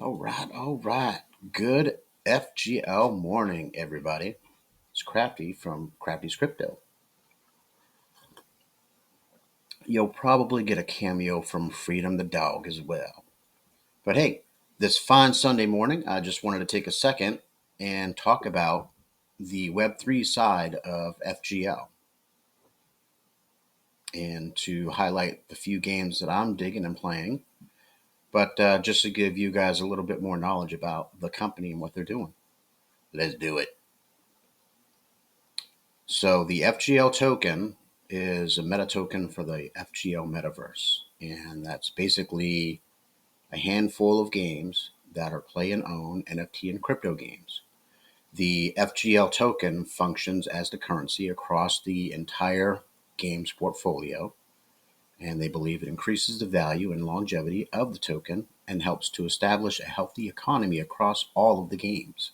All right. Good FGL morning, everybody. It's Crafty from Crafty's Crypto. You'll probably get a cameo from Freedom the Dog as well. But hey, this fine Sunday morning, I just wanted to take a second and talk about the Web3 side of FGL and to highlight the few games that I'm digging and playing, but just to give you guys a little bit more knowledge about the company and what they're doing. Let's do it. So the FGL token is a meta token for the FGL metaverse. And that's basically a handful of games that are play and own NFT and crypto games. The FGL token functions as the currency across the entire games portfolio. And they believe it increases the value and longevity of the token and helps to establish a healthy economy across all of the games.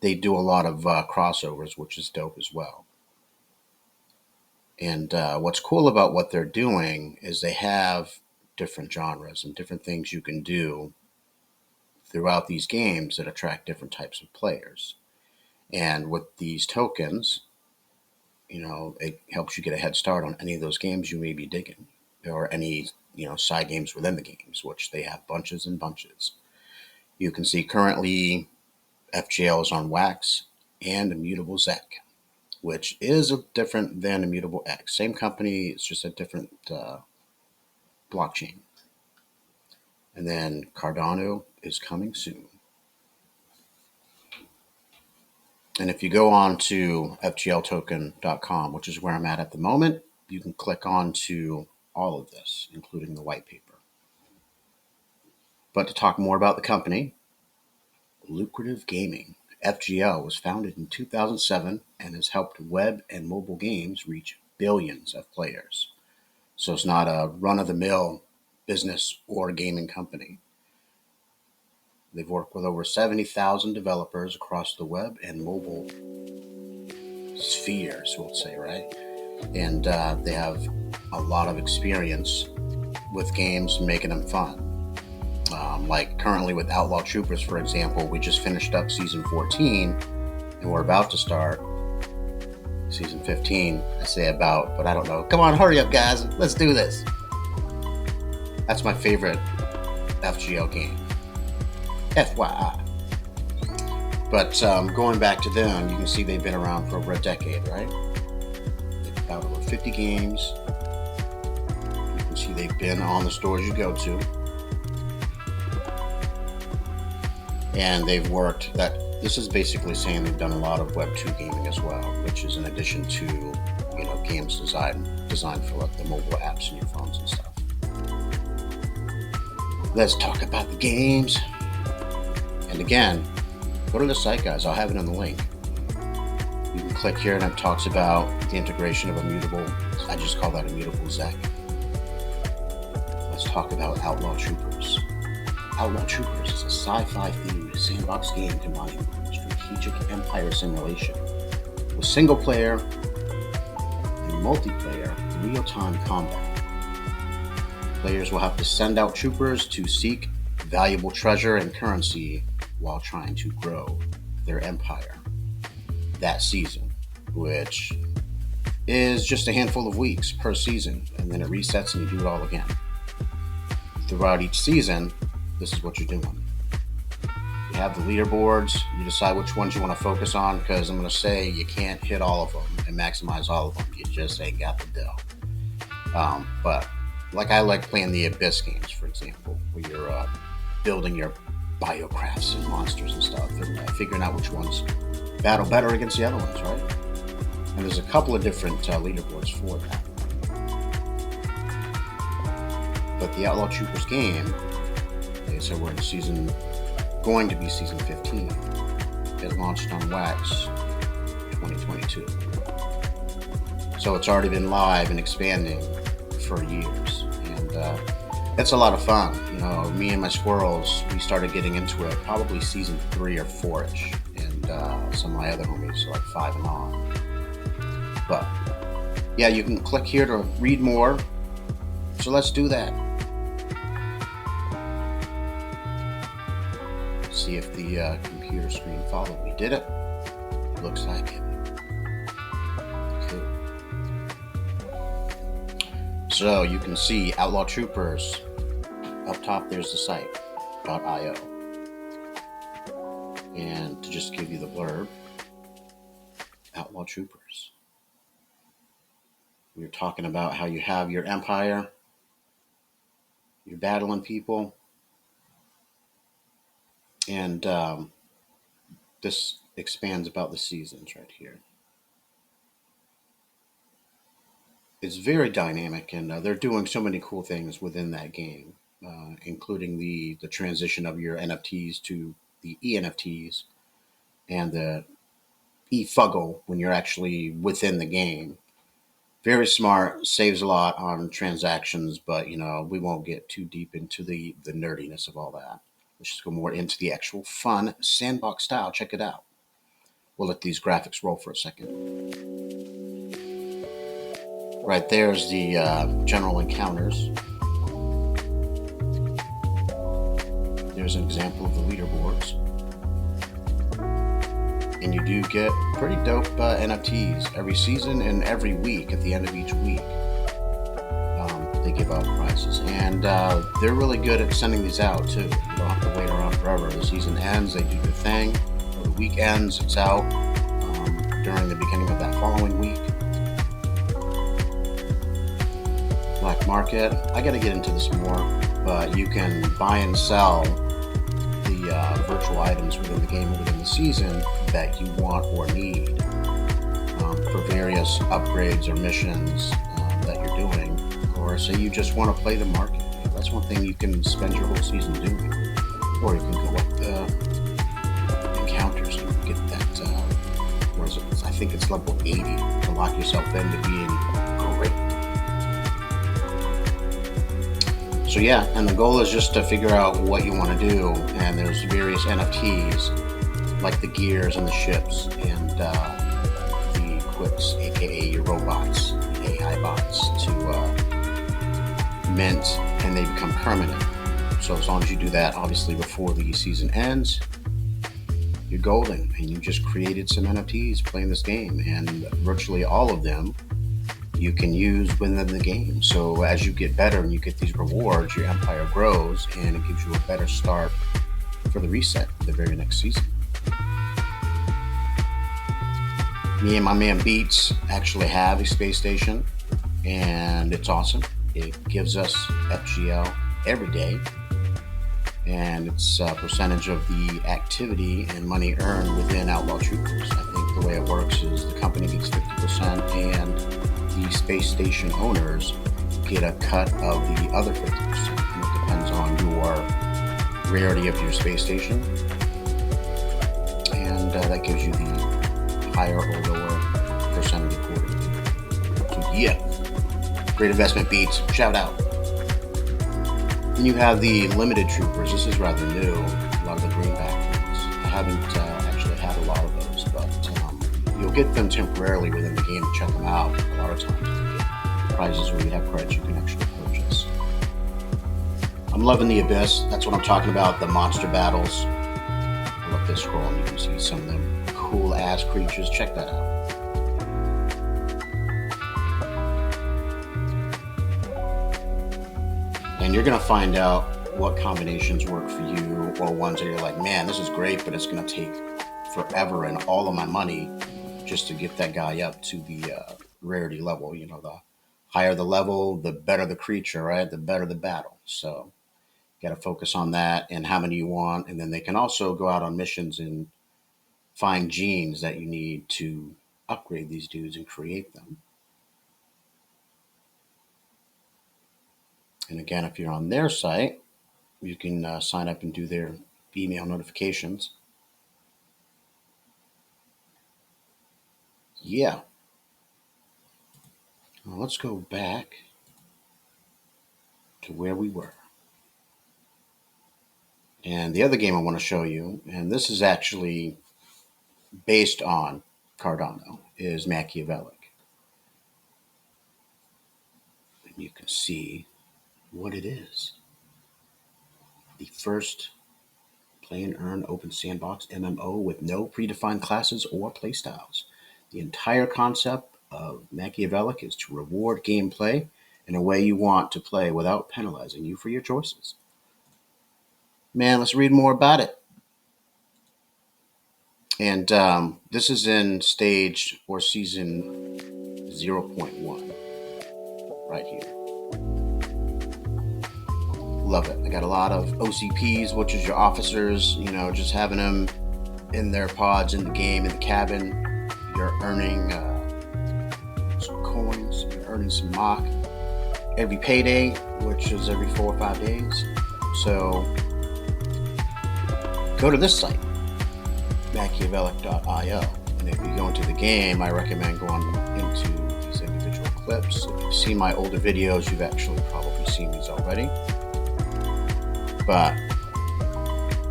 They do a lot of crossovers, which is dope as well. And what's cool about what they're doing is they have different genres and different things you can do throughout these games that attract different types of players. And with these tokens, it helps you get a head start on any of those games you may be digging, or any, side games within the games, which they have bunches and bunches. You can see currently FGL is on Wax and Immutable zkEVM, which is different than Immutable X. Same company, it's just a different blockchain. And then Cardano is coming soon. And if you go on to FGLtoken.com, which is where I'm at the moment, you can click on to all of this, including the white paper. But to talk more about the company, Lucrative Gaming. FGL was founded in 2007 and has helped web and mobile games reach billions of players. So it's not a run-of-the-mill business or gaming company. They've worked with over 70,000 developers across the web and mobile spheres, we'll say, right? And they have a lot of experience with games and making them fun. Like currently with Outlaw Troopers, for example, we just finished up season 14 and we're about to start season 15. I say about, but I don't know. Come on, hurry up, guys. Let's do this. That's my favorite FGL game. FYI. But going back to them, you can see they've been around for over a decade, right? They've got over 50 games. You can see they've been on the stores you go to. And they've worked this is basically saying they've done a lot of Web 2 gaming as well, which is in addition to, games designed for like the mobile apps in your phones and stuff. Let's talk about the games. And again, go to the site, guys. I'll have it in the link. You can click here and it talks about the integration of Immutable. I just call that Immutable zkEVM. Let's talk about Outlaw Troopers. Outlaw Troopers is a sci-fi themed sandbox game combining strategic empire simulation with single-player and multiplayer real-time combat. Players will have to send out troopers to seek valuable treasure and currency while trying to grow their empire that season, which is just a handful of weeks per season, and then it resets and you do it all again. Throughout each season, this is what you're doing. You have the leaderboards. You decide which ones you want to focus on, because I'm going to say you can't hit all of them and maximize all of them. You just ain't got the dough. But like I like playing the Abyss games, for example, where you're building your biocrafts and monsters and stuff, and figuring out which ones battle better against the other ones, right? And there's a couple of different leaderboards for that. But the Outlaw Troopers game, so we're in going to be season 15. It launched on Wax 2022. So it's already been live and expanding for years. And it's a lot of fun. Me and my squirrels, we started getting into it probably season 3 or 4-ish. And some of my other homies, like 5 and on. But yeah, you can click here to read more. So let's do that. See if the computer screen followed me. Did it? Looks like it. Cool. So you can see Outlaw Troopers. Up top, there's the site, .io. And to just give you the blurb, Outlaw Troopers. You're talking about how you have your empire, you're battling people, and this expands about the seasons right here. It's very dynamic, and they're doing so many cool things within that game, including the transition of your NFTs to the ENFTs and the eFuggle when you're actually within the game. Very smart, saves a lot on transactions, but we won't get too deep into the nerdiness of all that. Let's just go more into the actual fun sandbox style. Check it out. We'll let these graphics roll for a second. Right there's the general encounters. There's an example of the leaderboards. And you do get pretty dope NFTs every season and every week. At the end of each week, they give out prizes. And they're really good at sending these out, too. You don't have to wait around forever. The season ends, they do their thing. Or the week ends, it's out during the beginning of that following week. Black market. I got to get into this more, but you can buy and sell the virtual items within the game or within the season that you want or need for various upgrades or missions that you're doing, or say you just want to play the market. That's one thing you can spend your whole season doing. Or you can go up the encounters and get that, what is it? I think it's level 80 to lock yourself into being great. So yeah, and the goal is just to figure out what you want to do, and there's various NFTs like the gears and the ships and the quicks, aka your robots, the AI bots, to mint, and they become permanent. So as long as you do that, obviously before the season ends, you're golden, and you just created some NFTs playing this game, and virtually all of them you can use within the game. So as you get better and you get these rewards, your empire grows, and it gives you a better start for the reset the very next season. Me and my man Beats actually have a space station, and it's awesome. It gives us FGL every day, and it's a percentage of the activity and money earned within Outlaw Troopers. I think the way it works is the company gets 50% and the space station owners get a cut of the other 50%. And it depends on your rarity of your space station, and that gives you the higher or lower percentage accordingly. So yeah, great investment, Beats. Shout out. Then you have the limited troopers. This is rather new. A lot of the greenback ones. I haven't actually had a lot of those, but you'll get them temporarily within the game to check them out. A lot of times you get prizes where you have credits you can actually purchase. I'm loving the Abyss. That's what I'm talking about, the monster battles. I love this scroll, and you can see some of them cool ass creatures. Check that out. And you're going to find out what combinations work for you, or ones that you're like, man, this is great, but it's going to take forever and all of my money just to get that guy up to the rarity level. The higher the level, the better the creature, right? The better the battle. So you got to focus on that and how many you want. And then they can also go out on missions and find genes that you need to upgrade these dudes and create them. And again, if you're on their site, you can sign up and do their email notifications. Yeah. Well, let's go back to where we were. And the other game I want to show you, and this is actually based on Cardano, is Machaivellic. And you can see what it is. The first Play and earn open sandbox MMO with no predefined classes or playstyles. The entire concept of Machaivellic is to reward gameplay in a way you want to play without penalizing you for your choices. Man, let's read more about it. And this is in stage or season 0.1 right here. Love it. I got a lot of OCPs, which is your officers, just having them in their pods in the game, in the cabin. You're earning some coins, you're earning some Mach every payday, which is every 4 or 5 days. So go to this site, Machaivellic.io. And if you go into the game, I recommend going into these individual clips. If you've seen my older videos, you've actually probably seen these already. But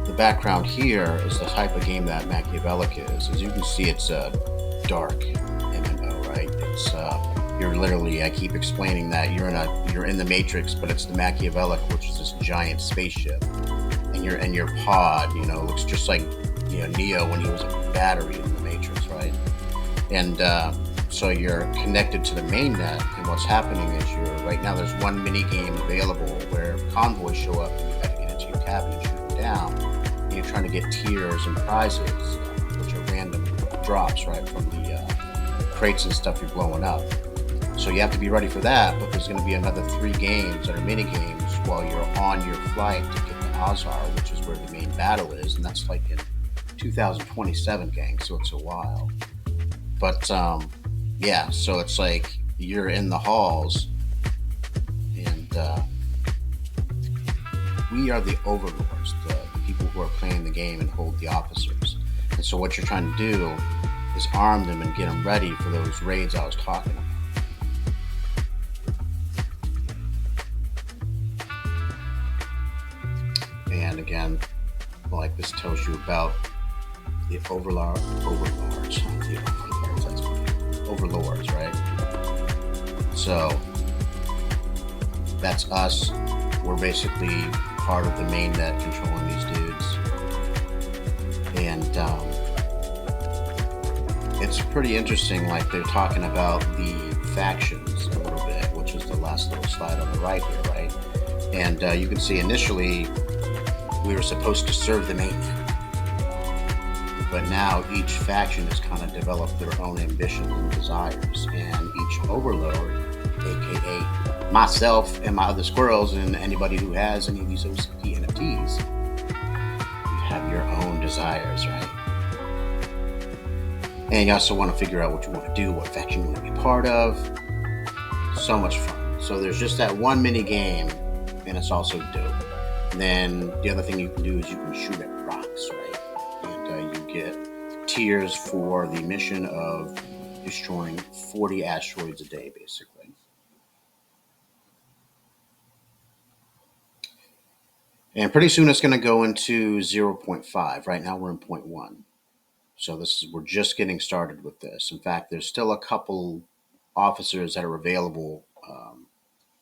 the background here is the type of game that Machaivellic is. As you can see, it's a dark MMO, right? It's you're literally, I keep explaining that you're in the Matrix, but it's the Machaivellic, which is this giant spaceship, and your pod, looks just like Neo when he was a battery in the Matrix, right? And so you're connected to the mainnet, and what's happening is right now there's one mini game available where convoys show up and you got to get into your cabin and shoot them down, and you're trying to get tiers and prizes, which are random drops, right, from the crates and stuff you're blowing up. So you have to be ready for that, but there's going to be another 3 games that are mini games while you're on your flight to get to Azar, which is where the main battle is, and that's like in 2027, gang, so it's a while. But yeah, so it's like you're in the halls, and we are the overlords, the people who are playing the game and hold the officers. And so what you're trying to do is arm them and get them ready for those raids I was talking about. And again, like this tells you about the overlords, right? So that's us. We're basically part of the mainnet controlling these dudes. And it's pretty interesting, like they're talking about the factions a little bit, which is the last little slide on the right here, right? And you can see initially we were supposed to serve the mainnet. But now each faction has kind of developed their own ambitions and desires, and each overlord, aka myself and my other squirrels and anybody who has any of these OCP NFTs, you have your own desires, right? And you also want to figure out what you want to do, what faction you want to be part of. So much fun. So there's just that one mini game, and it's also dope. And then the other thing you can do is you can shoot at rocks, right? You get tiers for the mission of destroying 40 asteroids a day, basically. And pretty soon it's going to go into 0.5. Right now we're in 0.1. So we're just getting started with this. In fact, there's still a couple officers that are available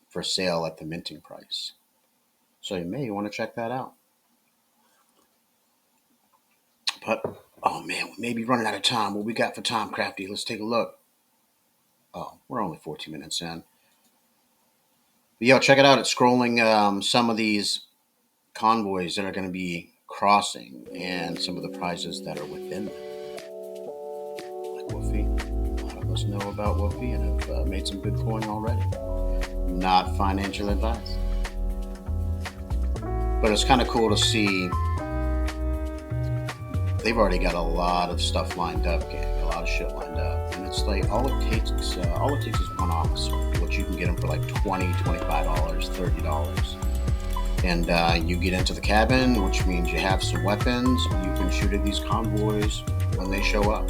for sale at the minting price. So you may want to check that out. But, oh man, we may be running out of time. What we got for time, Crafty? Let's take a look. Oh, we're only 14 minutes in. But yo, check it out. It's scrolling some of these convoys that are going to be crossing and some of the prizes that are within them. Like Woofy. A lot of us know about Woofy and have made some good coin already. Not financial advice. But it's kind of cool to see. They've already got a lot of stuff lined up, gang. A lot of shit lined up. And it's like, all it takes is one officer, which you can get them for like $20, $25, $30. And you get into the cabin, which means you have some weapons. You can shoot at these convoys when they show up.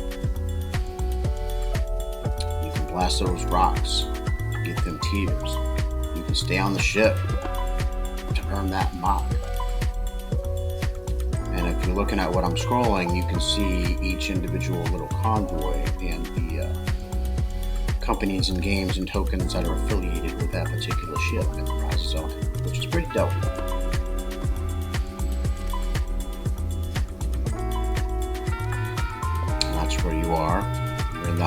You can blast those rocks to get them tiers. You can stay on the ship to earn that Mach. And if you're looking at what I'm scrolling, you can see each individual little convoy and the companies and games and tokens that are affiliated with that particular ship and the prizes on it, which is pretty dope.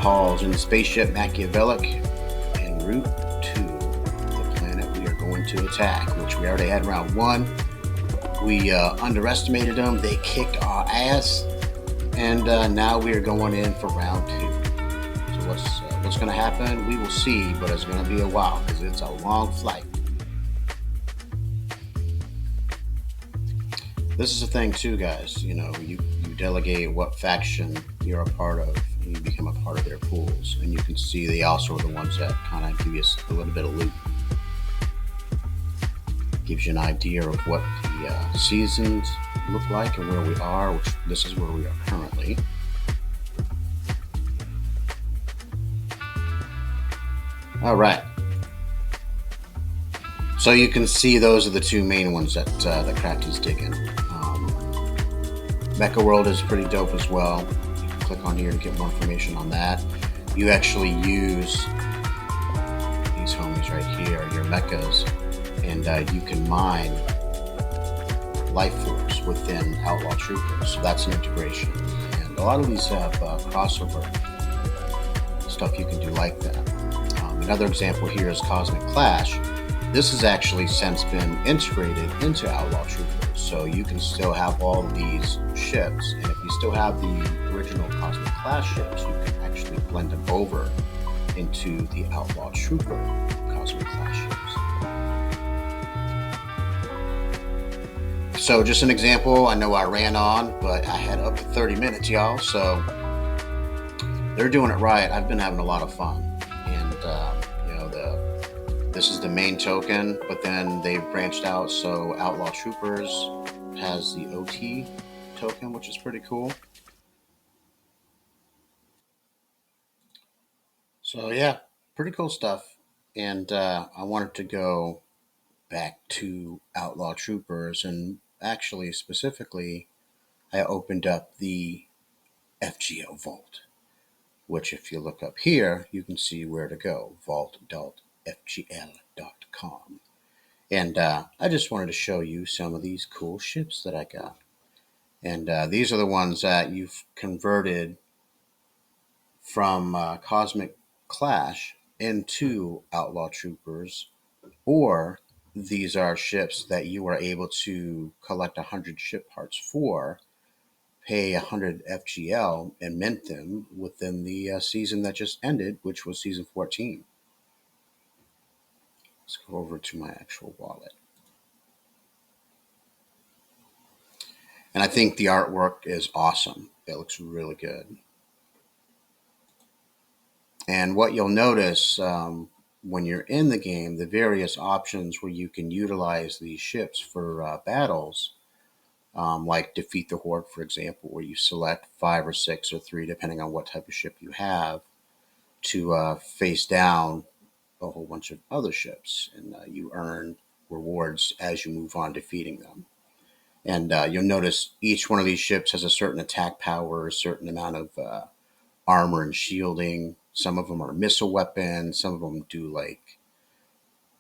calls in the spaceship Machaivellic en route to the planet we are going to attack, which we already had round 1. We underestimated them. They kicked our ass. And now we are going in for round 2. So what's going to happen? We will see, but it's going to be a while because it's a long flight. This is the thing too, guys. You delegate what faction you're a part of, and you become a part of their pools. And you can see they also are the ones that kind of give you a little bit of loot. Gives you an idea of what the seasons look like and where we are, which this is where we are currently. All right. So you can see those are the 2 main ones that Crafty's digging. Mecha World is pretty dope as well. You can click on here to get more information on that. You actually use these homies right here, your mechas, and you can mine life force within Outlaw Troopers. So that's an integration. And a lot of these have crossover stuff you can do like that. Another example here is Cosmic Clash. This has actually since been integrated into Outlaw Troopers. So you can still have all of these ships, and if you still have the original Cosmic Clash ships, you can actually blend them over into the Outlaw Trooper Cosmic Clash ships. So just an example, I know I ran on, but I had up to 30 minutes, y'all. So they're doing it right. I've been having a lot of fun. And, this is the main token, but then they've branched out. So Outlaw Troopers has the OT token, which is pretty cool. So yeah, pretty cool stuff. And I wanted to go back to Outlaw Troopers, and actually specifically, I opened up the FGL Vault, which if you look up here, you can see where to go, vault.fgl.com. And I just wanted to show you some of these cool ships that I got. And these are the ones that you've converted from Cosmic Clash into Outlaw Troopers, or these are ships that you are able to collect 100 ship parts for, pay 100 FGL, and mint them within the season that just ended, which was season 14. Let's go over to my actual wallet. And I think the artwork is awesome. It looks really good. And what you'll notice when you're in the game, the various options where you can utilize these ships for battles, like Defeat the Horde, for example, where you select 5 or 6 or 3, depending on what type of ship you have, to face down a whole bunch of other ships. And you earn rewards as you move on defeating them. And you'll notice each one of these ships has a certain attack power, a certain amount of armor and shielding. Some of them are missile weapons. Some of them do like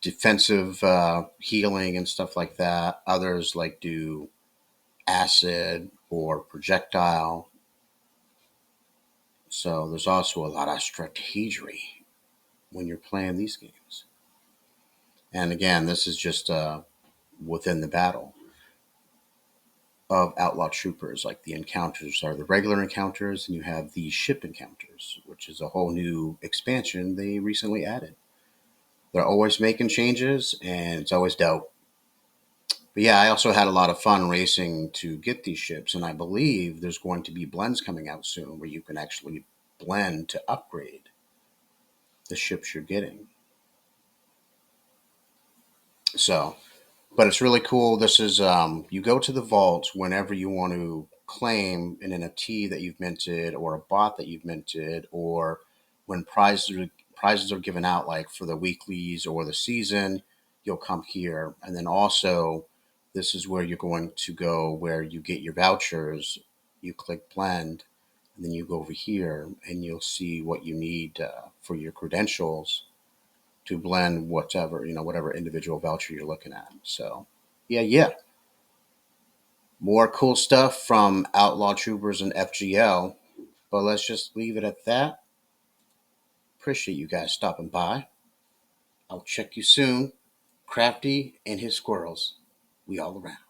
defensive healing and stuff like that. Others like do acid or projectile. So there's also a lot of strategy when you're playing these games. And again, this is just within the battle of Outlaw Troopers. Like the encounters are the regular encounters, and you have the ship encounters, which is a whole new expansion they recently added. They're always making changes, and it's always dope. But yeah, I also had a lot of fun racing to get these ships, and I believe there's going to be blends coming out soon where you can actually blend to upgrade the ships you're getting. So, but it's really cool. This is you go to the vault whenever you want to claim an NFT that you've minted, or a bot that you've minted, or when prizes are given out, like for the weeklies or the season, you'll come here. And then also, this is where you're going to go where you get your vouchers. You click blend, and then you go over here, and you'll see what you need for your credentials to blend whatever individual voucher you're looking at. So, yeah. More cool stuff from Outlaw Troopers and FGL, but let's just leave it at that. Appreciate you guys stopping by. I'll check you soon. Crafty and his squirrels. We all around.